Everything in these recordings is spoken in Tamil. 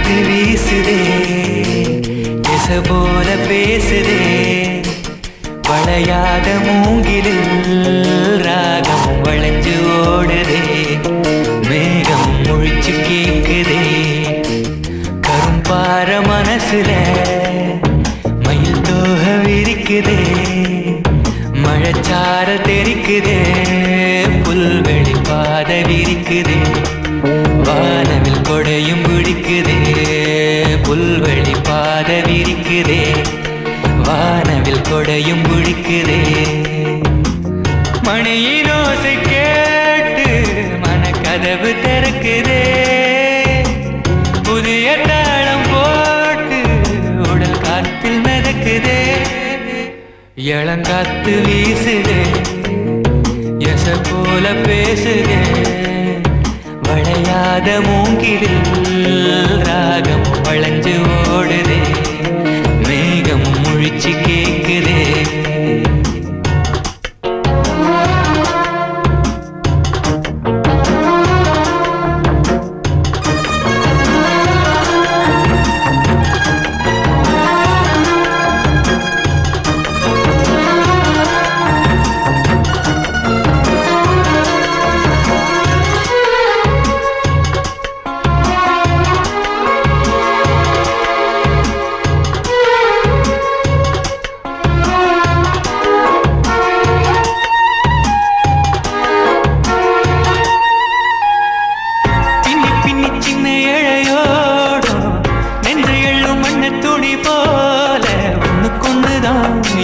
காத்து வீசுதே எச போல பேசுதே வளையாத மூங்கிலில் ராகம் வளைஞ்சு ஓடுதே மேகம் முழிச்சு கேக்குதே கரும்பார மனசுல மயில் தோக விரிக்குதே மழைச்சார தெரிக்குதே புல்வெளி பாத விரிக்குதே வானவில் கொடையும் பிடிக்குதே புல்வெளி பாத விரிக்குதே வானவில் கொடையும் பிடிக்குதே மணியின் ஓசை கேட்டு மனக்கதவு திறக்குதே புதிய தாளம் போட்டு உடல் காத்தில் மிதக்குதே இளங்காத்து வீசுதே எச போல பேசுதே வளையாத மூங்கிலில் ராகம் வளைஞ்சு ஓடுதே மேகம் முழிச்சு கேக்குதே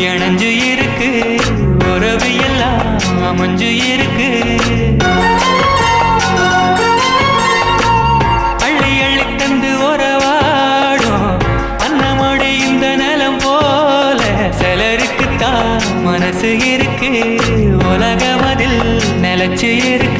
இணைஞ்சு இருக்கு உறவு எல்லாம் அமைஞ்சு இருக்கு அள்ளி அள்ளி தந்து உறவாடும் அன்னமோடு இந்த நிலம் போல சிலருக்குத்தான் மனசு இருக்கு உலகம் அதில் நிலைச்சு இருக்கு.